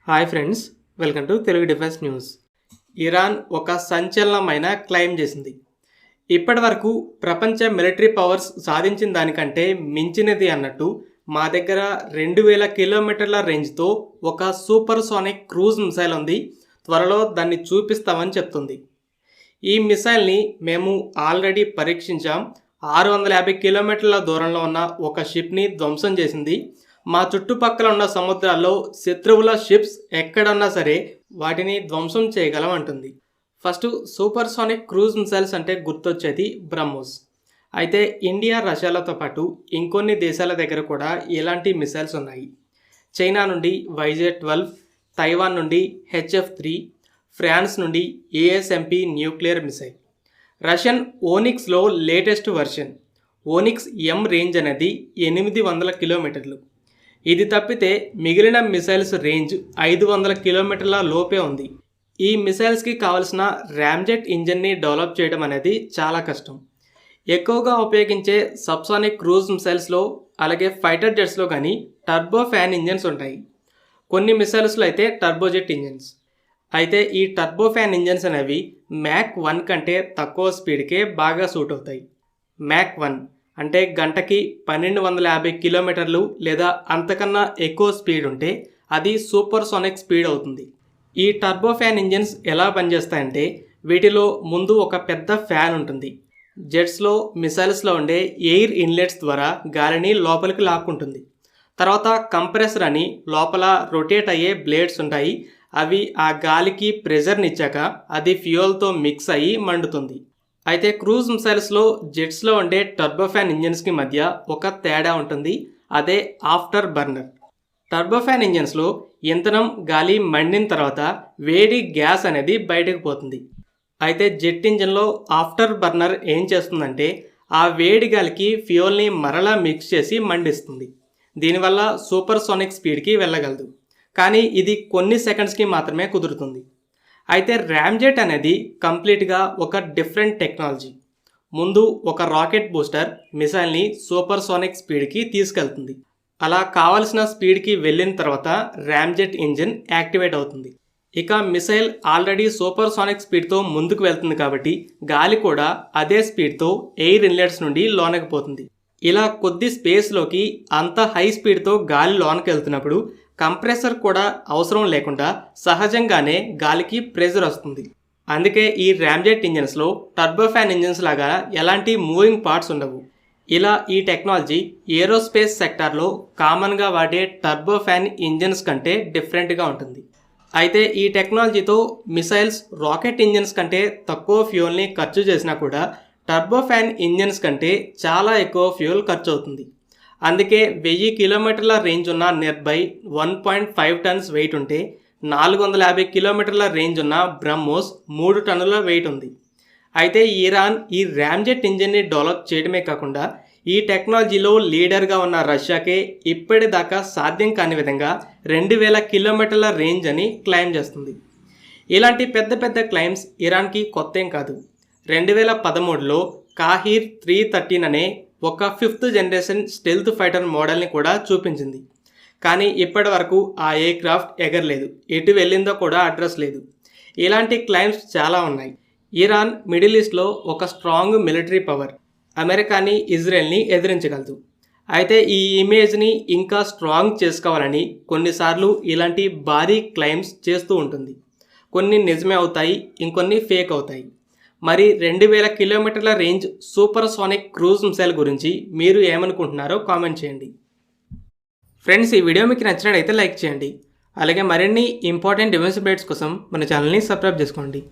Hi friends, welcome to Telugu defence news. Iran ఒక సంచలనమైన claim చేసింది. ఇప్పటి వరకు ప్రపంచ మిలిటరీ పవర్స్ సాధించిన దానికంటే మించినది అన్నట్టు మా దగ్గర 2000 కిలోమీటర్ల రేంజ్తో ఒక సూపర్ సోనిక్ క్రూజ్ మిసైల్ ఉంది, త్వరలో దాన్ని చూపిస్తామని చెప్తుంది. ఈ మిసైల్ని మేము ఆల్రెడీ పరీక్షించాం. 650 కిలోమీటర్ల దూరంలో ఉన్న ఒక షిప్ని ధ్వంసం చేసింది. మా చుట్టుపక్కల ఉన్న సముద్రాల్లో శత్రువుల షిప్స్ ఎక్కడున్నా సరే వాటిని ధ్వంసం చేయగలం అంటుంది. First super sonic cruise missiles అంటే గుర్తొచ్చేది బ్రహ్మోస్. అయితే ఇండియా, రష్యాలతో పాటు ఇంకొన్ని దేశాల దగ్గర కూడా ఇలాంటి మిసైల్స్ ఉన్నాయి. చైనా నుండి YJ-12, తైవాన్ నుండి HF-3, ఫ్రాన్స్ నుండి ASMP న్యూక్లియర్ మిసైల్, రష్యన్ ఓనిక్స్లో latest version Onyx M range అనేది 800 కిలోమీటర్లు. ఇది తప్పితే మిగిలిన మిసైల్స్ రేంజ్ 500 కిలోమీటర్ల లోపే ఉంది. ఈ మిసైల్స్కి కావలసిన ర్యామ్జెట్ ఇంజన్ని డెవలప్ చేయడం అనేది చాలా కష్టం. ఎక్కువగా ఉపయోగించే సబ్సానిక్ క్రూజ్ మిసైల్స్లో అలాగే ఫైటర్ జెట్స్లో కానీ టర్బో ఫ్యాన్ ఇంజన్స్ ఉంటాయి. కొన్ని మిసైల్స్లో అయితే టర్బోజెట్ ఇంజన్స్. అయితే ఈ టర్బో ఫ్యాన్ ఇంజన్స్ అనేవి మ్యాక్ 1 కంటే తక్కువ స్పీడ్కే బాగా సూట్ అవుతాయి. మ్యాక్ 1 అంటే గంటకి 1250 కిలోమీటర్లు లేదా అంతకన్నా ఎక్కువ స్పీడ్ ఉంటే అది సూపర్ సోనిక్ స్పీడ్ అవుతుంది. ఈ టర్బో ఫ్యాన్ ఇంజన్స్ ఎలా పనిచేస్తాయంటే వీటిలో ముందు ఒక పెద్ద ఫ్యాన్ ఉంటుంది. జెట్స్లో, మిసైల్స్లో ఉండే ఎయిర్ ఇన్లెట్స్ ద్వారా గాలిని లోపలికి లాక్కుంటుంది. తర్వాత కంప్రెసర్ అని లోపల రొటేట్ అయ్యే బ్లేడ్స్ ఉంటాయి. అవి ఆ గాలికి ప్రెజర్నిచ్చాక అది ఫ్యూయల్తో మిక్స్ అయ్యి మండుతుంది. అయితే క్రూజ్ మిసైల్స్లో జెట్స్లో ఉండే టర్బోఫాన్ ఇంజన్స్కి మధ్య ఒక తేడా ఉంటుంది. అదే ఆఫ్టర్ బర్నర్. టర్బోఫాన్ ఇంజన్స్లో ఇంధనం, గాలి మండిన తర్వాత వేడి గ్యాస్ అనేది బయటకు పోతుంది. అయితే జెట్ ఇంజన్లో ఆఫ్టర్ బర్నర్ ఏం చేస్తుందంటే ఆ వేడి గాలికి ఫ్యూయల్ని మరలా మిక్స్ చేసి మండిస్తుంది. దీనివల్ల సూపర్ సోనిక్ స్పీడ్కి వెళ్ళగలదు. కానీ ఇది కొన్ని సెకండ్స్కి మాత్రమే కుదురుతుంది. అయితే ర్యామ్జెట్ అనేది కంప్లీట్గా ఒక డిఫరెంట్ టెక్నాలజీ. ముందు ఒక రాకెట్ బూస్టర్ మిసైల్ని సూపర్ సోనిక్ స్పీడ్కి తీసుకెళ్తుంది. అలా కావలసిన స్పీడ్కి వెళ్ళిన తర్వాత ర్యామ్జెట్ ఇంజిన్ యాక్టివేట్ అవుతుంది. ఇక మిసైల్ ఆల్రెడీ సూపర్ సోనిక్ స్పీడ్తో ముందుకు వెళ్తుంది కాబట్టి గాలి కూడా అదే స్పీడ్తో ఎయిర్ ఇన్లెట్స్ నుండి లోనకి పోతుంది. ఇలా కొద్ది స్పేస్లోకి అంత హై స్పీడ్తో గాలి లోనకి వెళ్తున్నప్పుడు కంప్రెసర్ కూడా అవసరం లేకుండా సహజంగానే గాలికి ప్రెజర్ వస్తుంది. అందుకే ఈ ర్యామ్జెట్ ఇంజన్స్లో టర్బోఫాన్ ఇంజన్స్ లాగా ఎలాంటి మూవింగ్ పార్ట్స్ ఉండవు. ఇలా ఈ టెక్నాలజీ ఏరోస్పేస్ సెక్టార్లో కామన్గా వాడే టర్బోఫాన్ ఇంజన్స్ కంటే డిఫరెంట్గా ఉంటుంది. అయితే ఈ టెక్నాలజీతో మిసైల్స్ రాకెట్ ఇంజన్స్ కంటే తక్కువ ఫ్యూయల్ని ఖర్చు చేసినా కూడా టర్బోఫాన్ ఇంజన్స్ కంటే చాలా ఎక్కువ ఫ్యూయల్ ఖర్చు అవుతుంది. అందుకే 1000 కిలోమీటర్ల రేంజ్ ఉన్న నియర్బై 1.5 టన్స్ వెయిట్ ఉంటే 450 కిలోమీటర్ల రేంజ్ ఉన్న బ్రహ్మోస్ 3 టన్నుల వెయిట్ ఉంది. అయితే ఇరాన్ ఈ ర్యామ్జెట్ ఇంజిన్ని డెవలప్ చేయడమే కాకుండా ఈ టెక్నాలజీలో లీడర్గా ఉన్న రష్యాకే ఇప్పటిదాకా సాధ్యం కాని విధంగా 2000 కిలోమీటర్ల రేంజ్ అని క్లెయిమ్ చేస్తుంది. ఇలాంటి పెద్ద పెద్ద క్లెయిమ్స్ ఇరాన్కి కొత్త ఏం కాదు. 2013లో కాహిర్ 313 అనే ఒక 5th జనరేషన్ స్టెల్త్ ఫైటర్ మోడల్ని కూడా చూపించింది. కానీ ఇప్పటి వరకు ఆ ఎయిర్ క్రాఫ్ట్ ఎగరలేదు, ఎటు వెళ్ళిందో కూడా అడ్రస్ లేదు. ఇలాంటి క్లెయిమ్స్ చాలా ఉన్నాయి. ఇరాన్ మిడిల్ ఈస్ట్లో ఒక స్ట్రాంగ్ మిలిటరీ పవర్. అమెరికాని, ఇజ్రాయెల్ని ఎదిరించగలదు. అయితే ఈ ఇమేజ్ని ఇంకా స్ట్రాంగ్ చేసుకోవాలని కొన్నిసార్లు ఇలాంటి భారీ క్లెయిమ్స్ చేస్తూ ఉంటుంది. కొన్ని నిజమే అవుతాయి, ఇంకొన్ని ఫేక్ అవుతాయి. మరి 2000 కిలోమీటర్ల range super sonic cruise missile గురించి మీరు ఏమనుకుంటున్నారో కామెంట్ చేయండి. ఫ్రెండ్స్, ఈ వీడియో మీకు నచ్చినట్లయితే లైక్ చేయండి. అలాగే మరిన్ని ఇంపార్టెంట్ డిఫెన్స్ అప్డేట్స్ కోసం మన ఛానల్ని సబ్స్క్రైబ్ చేసుకోండి.